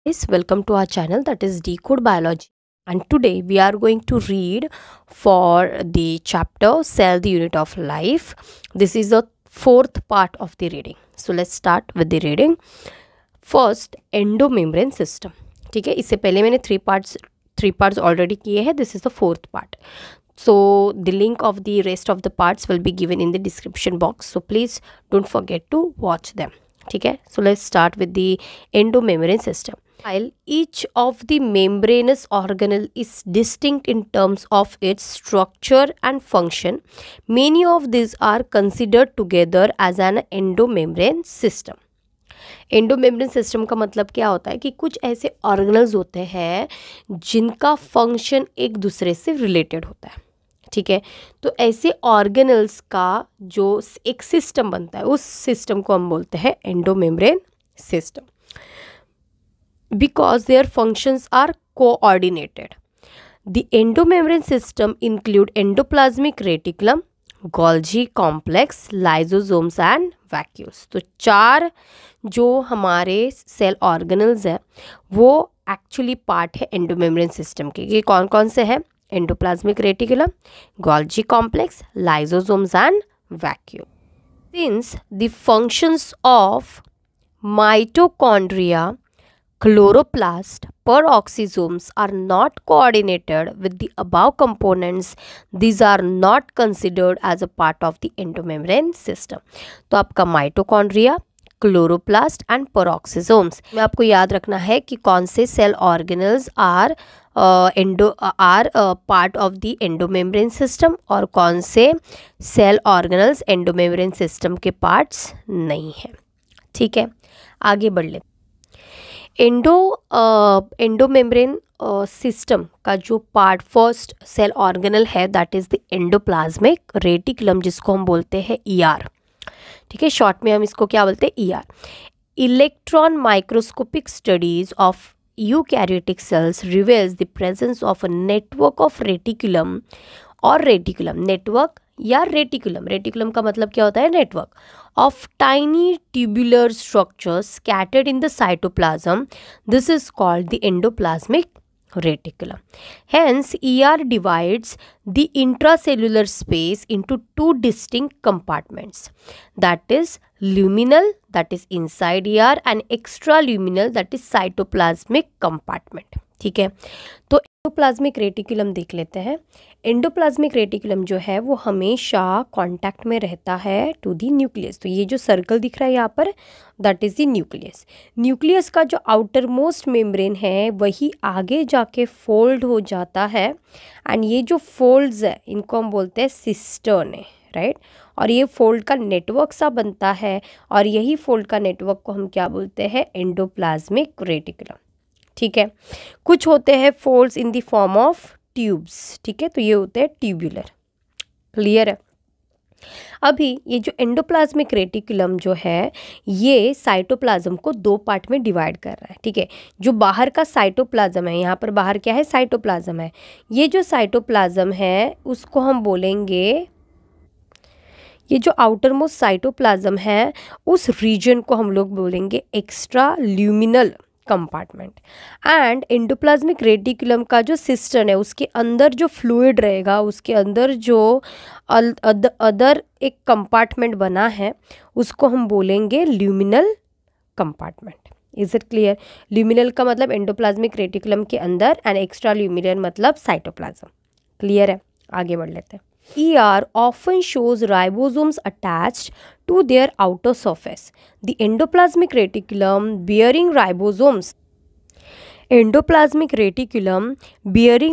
Guys, welcome to our channel, that is Decode Biology, and today we are going to read for the chapter Cell the Unit of Life. This is the fourth part of the reading. So let's start with the reading. First, endomembrane system. ठीक है, इससे पहले मैंने three parts already किए हैं. This is the fourth part. So the link of the rest of the parts will be given in the description box. So please don't forget to watch them. ठीक है, so let's start with the endomembrane system. While each of the membranous organelle is distinct in terms of its structure and function, many of these are considered together as an endomembrane system. Endomembrane system का मतलब क्या होता है कि कुछ ऐसे organelles होते हैं जिनका फंक्शन एक दूसरे से रिलेटेड होता है. ठीक है, तो ऐसे ऑर्गेनल्स का जो एक सिस्टम बनता है उस सिस्टम को हम बोलते हैं endomembrane system. Because their functions are coordinated. The endomembrane system include endoplasmic reticulum, Golgi complex, lysosomes and vacuoles. तो चार जो हमारे सेल ऑर्गेनल्स है वो एक्चुअली पार्ट है एंडोमेम्ब्रेन सिस्टम के. ये कौन कौन से हैं? Endoplasmic reticulum, Golgi complex, lysosomes and vacuole. Since the functions of mitochondria, chloroplast, peroxisomes are not coordinated with the above components, these are not considered as a part of the endomembrane system. तो आपका mitochondria, chloroplast and peroxisomes में आपको याद रखना है कि कौन से cell organelles are part of the endomembrane system और कौन से सेल ऑर्गेनल्स एंडोमेम्ब्रेन सिस्टम के पार्ट्स नहीं हैं. ठीक है, आगे बढ़ लेते. एंडोमेम्ब्रेन सिस्टम का जो पार्ट फर्स्ट सेल ऑर्गेनल है that is the endoplasmic reticulum, जिसको हम बोलते हैं ER. ठीक है, शॉर्ट में हम इसको क्या बोलते हैं? ER. Electron microscopic studies of eukaryotic cells reveals the presence of a network of reticulum और रेटिकुलम नेटवर्क या रेटिकुलम. रेटिकुलम का मतलब क्या होता है? Network of tiny tubular structures scattered in the cytoplasm. This is called the endoplasmic reticulum. Hence, ER divides the intracellular space into two distinct compartments. That is luminal, that is inside ER, and extraluminal, that is cytoplasmic compartment. ठीक है, तो endoplasmic reticulum देख लेते हैं. Endoplasmic reticulum जो है वो हमेशा कांटेक्ट में रहता है टू दी न्यूक्लियस. तो ये जो सर्कल दिख रहा है यहाँ पर that is the nucleus. Nucleus का जो आउटर मोस्ट मेम्ब्रेन है वही आगे जाके फोल्ड हो जाता है एंड ये जो फोल्ड्स है इनको हम बोलते हैं सिस्टर्न है, राइट. और ये फोल्ड का नेटवर्क सा बनता है और यही फोल्ड का नेटवर्क को हम क्या बोलते हैं? Endoplasmic reticulum. ठीक है, कुछ होते हैं folds in the form of tubes. ठीक है, तो ये होते हैं ट्यूबुलर. क्लियर है. अभी ये जो एंडोप्लाज्मिक रेटिकुलम जो है ये साइटोप्लाज्म को दो पार्ट में डिवाइड कर रहा है. ठीक है, जो बाहर का साइटोप्लाज्म है, यहाँ पर बाहर क्या है? साइटोप्लाज्म है. ये जो साइटोप्लाज्म है उसको हम बोलेंगे, ये जो आउटर मोस्ट साइटोप्लाज्म है उस रीजन को हम लोग बोलेंगे extra luminal compartment. And endoplasmic reticulum का जो सिस्टर्न है उसके अंदर जो फ्लूइड रहेगा, उसके अंदर जो अदर एक कंपार्टमेंट बना है उसको हम बोलेंगे luminal compartment. Is it clear? Luminal का मतलब एंडोप्लाज्मिक रेटिकुलम के अंदर एंड एक्स्ट्रा ल्यूमिनल मतलब साइटोप्लाज्म. क्लियर है, आगे बढ़ लेते हैं. ER often shows ribosomes attached to their outer surface. The endoplasmic reticulum bearing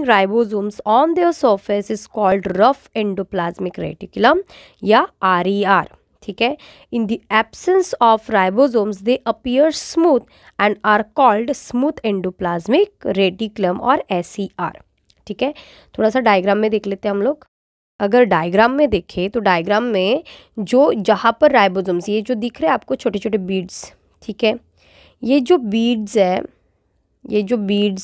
ribosomes on their surface is called rough endoplasmic reticulum या RER. ठीक है, in the absence of ribosomes they appear smooth and are called smooth endoplasmic reticulum और SER. ठीक है, थोड़ा सा diagram में देख लेते हैं हम लोग. अगर डायग्राम में देखें तो डायग्राम में जो जहाँ पर राइबोसोम्स, ये जो दिख रहे हैं आपको छोटे छोटे बीड्स. ठीक है, ये जो बीड्स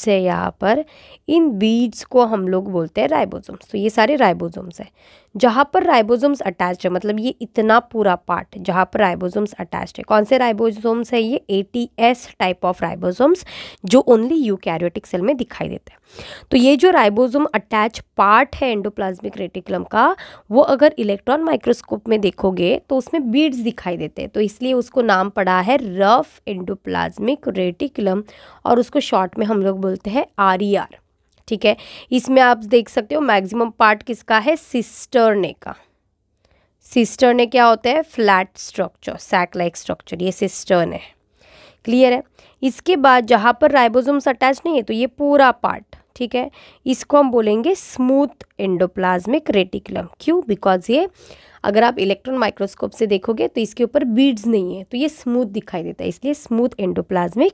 है यहाँ पर, इन बीड्स को हम लोग बोलते हैं राइबोसोम्स. तो ये सारे राइबोसोम्स हैं. जहाँ पर राइबोसोम्स अटैच्ड है, मतलब ये इतना पूरा पार्ट जहाँ पर राइबोसोम्स अटैच्ड है। कौन से राइबोसोम्स है ये? ATS टाइप ऑफ राइबोसोम्स जो ओनली यूकैरियोटिक सेल में दिखाई देता है। तो ये जो राइबोसोम अटैच पार्ट है एंडोप्लाज्मिक रेटिकुलम का, वो अगर इलेक्ट्रॉन माइक्रोस्कोप में देखोगे तो उसमें बीड्स दिखाई देते हैं, तो इसलिए उसको नाम पड़ा है रफ एंडोप्लाज्मिक रेटिकुलम, और उसको शॉर्ट में हम लोग बोलते हैं RER। ठीक है, इसमें आप देख सकते हो मैक्सिमम पार्ट किसका है? सिस्टर्ने का। सिस्टर्ने क्या होता है? Flat structure, sac like structure, ये सिस्टर्न है। क्लियर है? इसके बाद जहाँ पर राइबोसोम्स अटैच नहीं है तो ये पूरा पार्ट, ठीक है, इसको हम बोलेंगे स्मूथ एंडोप्लाज्मिक रेटिकुलम। क्यों? बिकॉज ये अगर आप इलेक्ट्रॉन माइक्रोस्कोप से देखोगे तो इसके ऊपर बीड्स नहीं है, तो ये स्मूथ दिखाई देता है, इसलिए स्मूथ एंडोप्लाज्मिक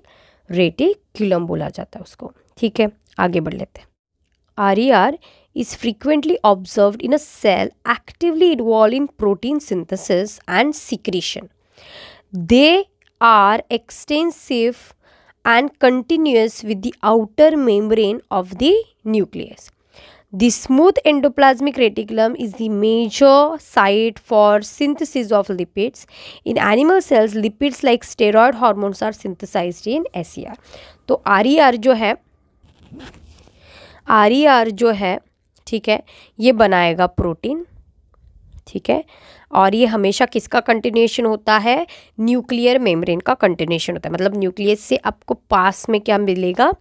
रेटिकुलम बोला जाता है उसको। ठीक है, आगे बढ़ लेते हैं। RER is frequently observed in a cell actively involved in protein synthesis and secretion. They are extensive and continuous with the outer membrane of the nucleus. The smooth endoplasmic reticulum is the major site for synthesis of lipids. In animal cells, lipids like steroid hormones are synthesized in SER. तो RER जो है ठीक है, ये बनाएगा protein. ठीक है, और ये हमेशा किसका कंटिन्यूएशन होता है? न्यूक्लियर मेम्ब्रेन का कंटिन्यूएशन होता है, मतलब न्यूक्लियस से आपको पास में क्या मिलेगा?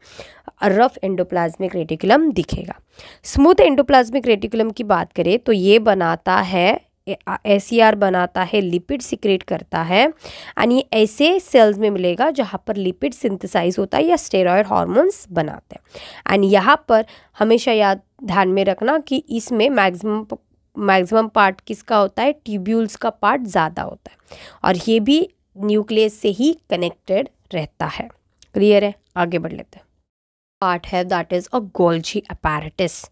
रफ एंडोप्लाज्मिक रेटिकुलम दिखेगा। स्मूथ एंडोप्लाज्मिक रेटिकुलम की बात करें तो ये बनाता है SER बनाता है, लिपिड सिक्रेट करता है, एंड ये ऐसे सेल्स में मिलेगा जहाँ पर लिपिड सिंथेसाइज होता है या स्टेरॉयड हार्मोन्स बनाते हैं। एंड यहाँ पर हमेशा ध्यान में रखना कि इसमें मैक्सिमम पार्ट किसका होता है? ट्यूब्यूल्स का पार्ट ज़्यादा होता है, और ये भी न्यूक्लियस से ही कनेक्टेड रहता है। क्लियर है? आगे बढ़ लेते हैं। पार्ट है that is a Golgi apparatus,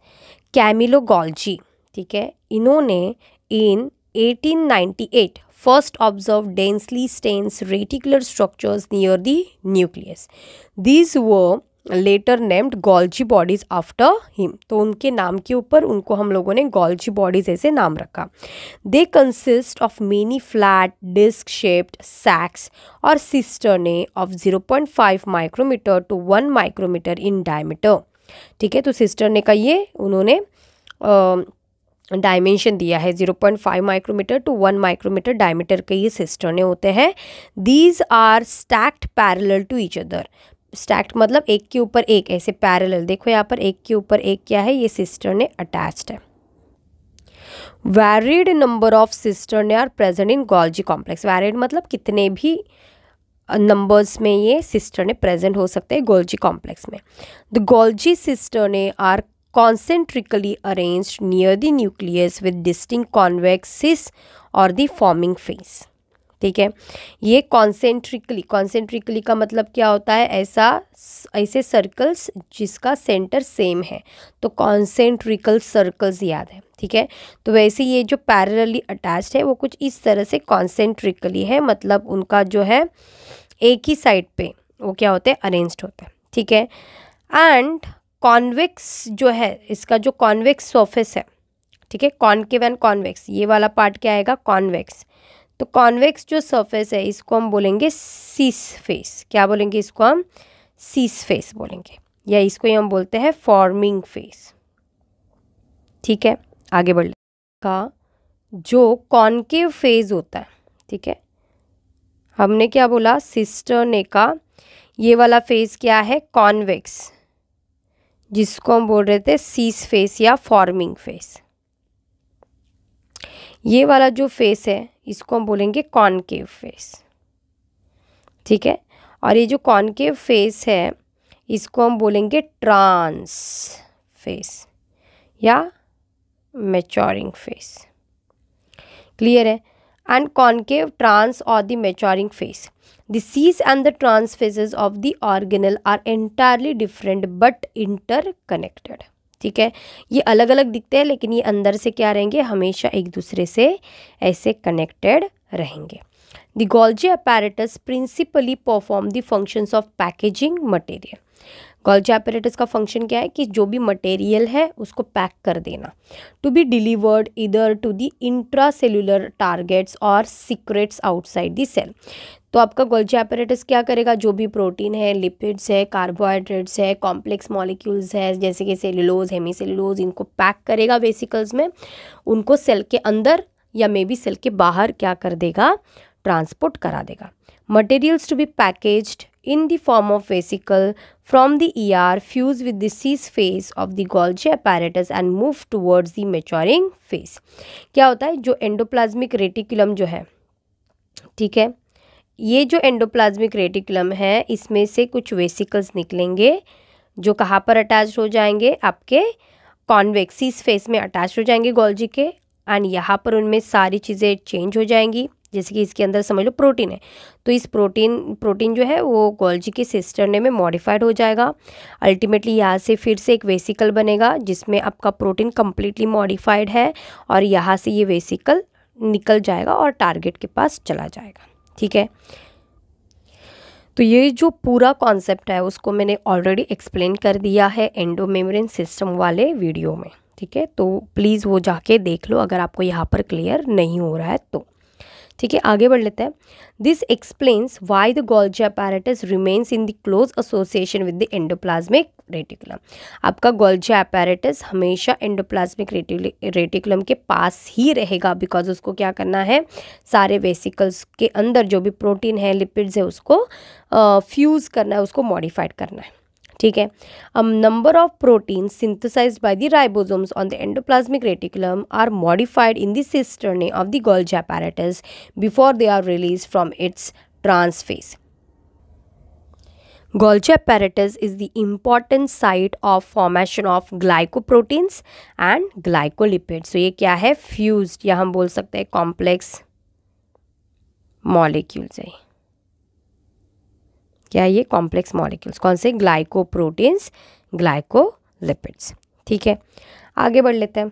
Camillo Golgi. ठीक है, इन्होंने in 1898 first observed densely stained reticular structures near the nucleus. These were later named Golgi bodies after him. तो उनके नाम के ऊपर उनको हम लोगों ने Golgi bodies ऐसे नाम रखा। They consist of many flat disc shaped sacs or cisternae of 0.5 micrometer to 1 micrometer in diameter. ठीक है, तो cisternae का ये उन्होंने डायमेंशन दिया है 0.5 माइक्रोमीटर टू 1 माइक्रोमीटर डायमीटर के ये सिस्टर्ने होते हैं। These are stacked parallel to each other. Stacked मतलब एक के ऊपर एक, ऐसे पैरेलल। देखो यहाँ पर एक के ऊपर एक क्या है? ये सिस्टर्ने अटैच्ड है। Varied number of cisternae are present in Golgi complex. Varied मतलब कितने भी नंबर्स में ये सिस्टर्ने प्रेजेंट हो सकते हैं गोल्जी कॉम्प्लेक्स में। The Golgi cisternae are concentrically arranged near the nucleus with distinct convex cis or the forming face. ठीक है, ये कॉन्सेंट्रिकली का मतलब क्या होता है? ऐसे सर्कल्स जिसका सेंटर सेम है, तो कॉन्सेंट्रिकल सर्कल्स याद है। ठीक है, तो वैसे ये जो पैरेलली अटैच्ड है वो कुछ इस तरह से कॉन्सेंट्रिकली है, मतलब उनका जो है एक ही साइड पे वो क्या होते हैं? अरेंज्ड होते हैं। ठीक है, एंड कॉन्वेक्स जो है, इसका जो कॉन्वेक्स सरफेस है, ठीक है, कॉन्केव एंड कॉन्वेक्स, ये वाला पार्ट क्या आएगा? कॉन्वेक्स। तो कॉन्वेक्स जो सरफेस है इसको हम बोलेंगे सीस फेस। क्या बोलेंगे इसको? हम सीस फेस बोलेंगे, या इसको ही हम बोलते हैं फॉर्मिंग फेस। ठीक है, आगे बढ़ का जो कॉन्केव फेज होता है, ठीक है, हमने क्या बोला? सिस्टर्ने का ये वाला फेस क्या है? कॉन्वेक्स, जिसको हम बोल रहे थे सीस फेस या फॉर्मिंग फेस। ये वाला जो फेस है इसको हम बोलेंगे कॉनकेव फेस। ठीक है, और ये जो कॉनकेव फेस है इसको हम बोलेंगे ट्रांस फेस या मैच्योरिंग फेस। क्लियर है? एंड कॉनकेव, ट्रांस और the maturing face, the cis and the trans phases of the organelle are entirely different but interconnected. ठीक है, ये अलग अलग दिखते हैं लेकिन ये अंदर से क्या रहेंगे? हमेशा एक दूसरे से ऐसे कनेक्टेड रहेंगे। The Golgi apparatus principally perform the functions of packaging material. Golgi apparatus का फंक्शन क्या है कि जो भी मटेरियल है उसको पैक कर देना, टू बी डिलीवर्ड इधर टू द इंट्रासेल्यूलर टारगेट्स और सीक्रेट्स आउटसाइड द सेल। तो आपका गोल्जी apparatus क्या करेगा, जो भी प्रोटीन है, लिपिड्स है, कार्बोहाइड्रेट्स है, कॉम्प्लेक्स मॉलिक्यूल्स है जैसे कि सेलुलोज, हेमीसेलुलोज, इनको पैक करेगा वेसिकल्स में, उनको सेल के अंदर या मे बी सेल के बाहर क्या कर देगा, ट्रांसपोर्ट करा देगा। Materials to be packaged in the form of vesicle from the ER fuse with the cis phase of the Golgi apparatus and move towards the maturing phase। क्या होता है, जो एंडोप्लाज्मिक रेटिकुलम जो है, ठीक है, ये जो एंडोप्लाज्मिक रेटिकुलम है इसमें से कुछ वेसिकल्स निकलेंगे जो कहाँ पर अटैच हो जाएंगे, आपके कॉन्वेक्स सिस फेस में अटैच हो जाएंगे गोल्जी के, एंड यहाँ पर उनमें सारी चीज़ें चेंज हो जाएंगी। जैसे कि इसके अंदर समझ लो प्रोटीन है, तो इस प्रोटीन जो है वो गोल्जी के सिस्टर्ने में मॉडिफाइड हो जाएगा। अल्टीमेटली यहाँ से फिर से एक वेसिकल बनेगा जिसमें आपका प्रोटीन कम्प्लीटली मॉडिफाइड है, और यहाँ से ये वेसिकल निकल जाएगा और टारगेट के पास चला जाएगा। ठीक है, तो ये जो पूरा कॉन्सेप्ट है उसको मैंने ऑलरेडी एक्सप्लेन कर दिया है एंडोमेम्ब्रेन सिस्टम वाले वीडियो में। ठीक है, तो प्लीज़ वो जाके देख लो अगर आपको यहाँ पर क्लियर नहीं हो रहा है तो। ठीक है, आगे बढ़ लेते हैं। This explains why the Golgi apparatus remains in the close association with the endoplasmic reticulum. आपका गोल्जी apparatus हमेशा एंडोप्लाज्मिक रेटिकुलम के पास ही रहेगा, बिकॉज उसको क्या करना है, सारे वेसिकल्स के अंदर जो भी प्रोटीन है, लिपिड्स है, उसको फ्यूज़ करना है, उसको मॉडिफाइड करना है। ठीक है, number of protein synthesized by the ribosomes on the endoplasmic reticulum are modified in the cisternae of the Golgi apparatus before they are release from its trans face. Golgi apparatus is the important site of formation of glycoproteins and glycolipids। so ये क्या है, fused या हम बोल सकते हैं complex molecules है। क्या ये कॉम्प्लेक्स मॉलिक्यूल्स, कौन से, ग्लाइकोप्रोटीन्स, ग्लाइकोलिपिड्स। ठीक है, आगे बढ़ लेते हैं।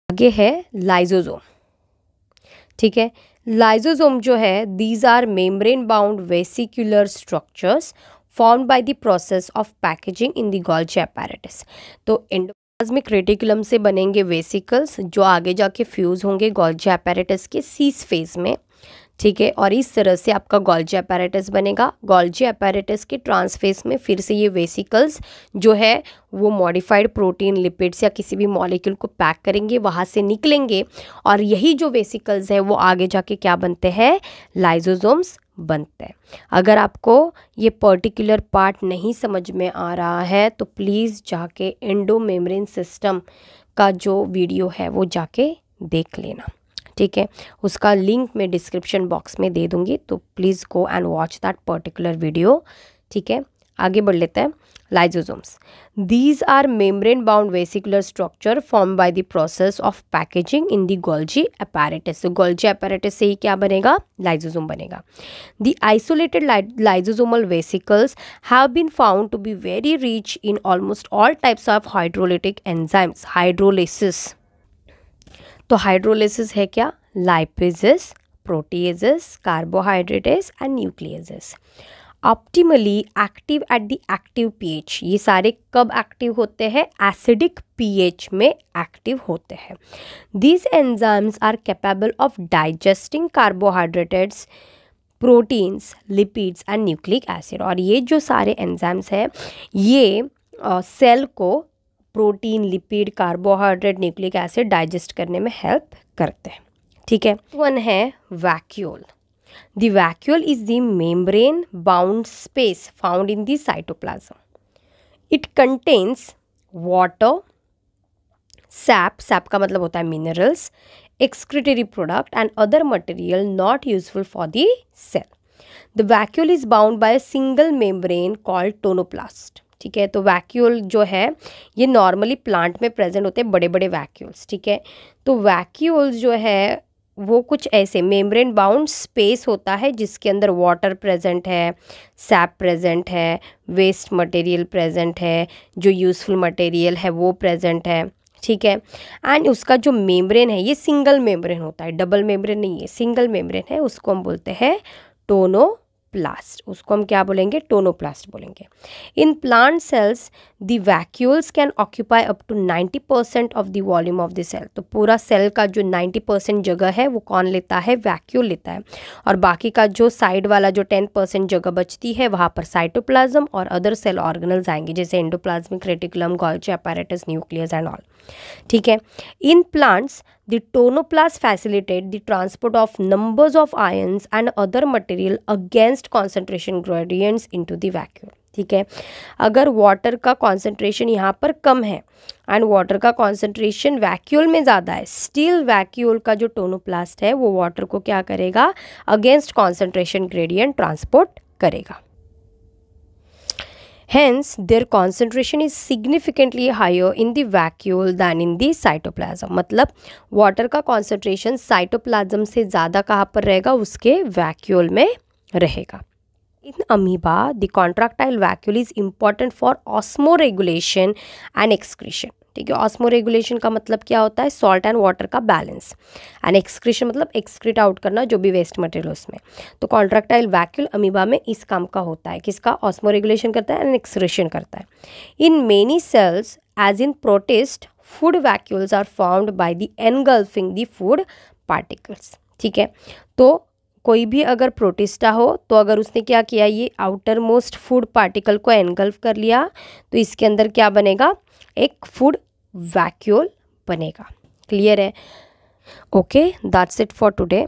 आगे है लाइजोसोम। ठीक है, लाइजोसोम जो है, these are membrane bound vesicular structures formed by the process of packaging in the Golgi apparatus। तो एंडोप्लाज्मिक रेटिकुलम से बनेंगे वेसिकल्स जो आगे जाके फ्यूज होंगे गोल्जी apparatus के सीस फेज में। ठीक है, और इस तरह से आपका गोल्जी apparatus बनेगा। गोल्जी apparatus के ट्रांसफेस में फिर से ये वेसिकल्स जो है वो मॉडिफाइड प्रोटीन, लिपिड्स या किसी भी मॉलिक्यूल को पैक करेंगे, वहाँ से निकलेंगे, और यही जो वेसिकल्स है वो आगे जाके क्या बनते हैं, लाइजोसोम्स बनते हैं। अगर आपको ये पर्टिकुलर पार्ट नहीं समझ में आ रहा है तो प्लीज़ जाके एंडोमेम्ब्रेन सिस्टम का जो वीडियो है वो जाके देख लेना। ठीक है, उसका लिंक मैं डिस्क्रिप्शन बॉक्स में दे दूंगी, तो please go and watch that particular video. ठीक है, आगे बढ़ लेते हैं। Lysosomes, these are membrane bound vesicular structure form by the process of packaging in the Golgi apparatus। तो गोल्जी apparatus से ही क्या बनेगा, लाइजोसोम बनेगा। The isolated lysosomal vesicles have been found to be very rich in almost all types of hydrolytic enzymes. Hydrolysis, तो hydrolysis है क्या, lipases, proteases, carbohydratases and nucleases. Optimally active at the active pH. ये सारे कब active होते हैं, acidic pH में active होते हैं। These enzymes are capable of digesting carbohydrates, proteins, lipids and nucleic acid. और ये जो सारे एंजाइम्स हैं ये सेल को protein, lipid, carbohydrate, nucleic acid digest करने में हेल्प करते हैं। ठीक है, वन है vacuole. The vacuole is the membrane bound space found in the cytoplasm. It contains water, sap का मतलब होता है minerals, excretory product and other material not useful for the cell. The vacuole is bound by a single membrane called tonoplast। ठीक है, तो vacuole जो है ये नॉर्मली प्लांट में प्रेजेंट होते हैं, बड़े बड़े वैक्यूल्स। ठीक है, तो वैक्यूल्स जो है वो कुछ ऐसे मेम्ब्रेन बाउंड स्पेस होता है जिसके अंदर वाटर प्रेजेंट है, सैप प्रेजेंट है, वेस्ट मटेरियल प्रेजेंट है, जो यूज़फुल मटेरियल है वो प्रेजेंट है। ठीक है, एंड उसका जो मेम्ब्रेन है ये सिंगल मेम्ब्रेन होता है, डबल मेम्ब्रेन नहीं है, सिंगल मेम्ब्रेन है, उसको हम बोलते हैं टोनो टोनोप्लास्ट, उसको हम क्या बोलेंगे, टोनोप्लास्ट बोलेंगे। In plant cells the vacuoles can occupy up to 90% of the volume of the cell. तो पूरा सेल का जो 90% जगह है वो कौन लेता है, वैक्यूल लेता है, और बाकी का जो साइड वाला जो 10% जगह बचती है वहाँ पर साइटोप्लाज्म और अदर सेल ऑर्गेनल्स आएंगे, जैसे endoplasmic reticulum, Golgi apparatus, nucleus and all. ठीक है। In plants the tonoplast facilitate the transport of numbers of ions and other material against concentration gradients into the vacuole। ठीक है, अगर water का concentration यहाँ पर कम है एंड वाटर का कॉन्सेंट्रेशन वैक्यूल में ज़्यादा है, स्टिल वैक्यूल का जो टोनोप्लास्ट है वो वाटर को क्या करेगा, अगेंस्ट कॉन्सेंट्रेशन ग्रेडियंट ट्रांसपोर्ट करेगा। Hence, their concentration is significantly higher in the vacuole than in the cytoplasm। मतलब वाटर का कॉन्सेंट्रेशन साइटोप्लाज्म से ज़्यादा कहाँ पर रहेगा, उसके वैक्यूल में रहेगा। In amoeba, the contractile vacuole is important for osmoregulation and excretion। ठीक है, ऑस्मोरेगुलेशन का मतलब क्या होता है, सॉल्ट एंड वाटर का बैलेंस, एंड एक्सक्रीशन मतलब एक्सक्रीट आउट करना जो भी वेस्ट मटेरियल उसमें। तो कॉन्ट्रैक्टाइल वैक्यूल अमीबा में इस काम का होता है, किसका, ऑस्मोरेगुलेशन करता है एंड एक्सक्रीशन करता है। In many cells as in protist, food vacuoles are formed by the engulfing the food particles. ठीक है, तो कोई भी अगर प्रोटिस्टा हो तो अगर उसने क्या किया, ये आउटर मोस्ट फूड पार्टिकल को एनगल्फ कर लिया तो इसके अंदर क्या बनेगा, एक फूड वैक्यूल बनेगा। क्लियर है? Okay, that's it for today.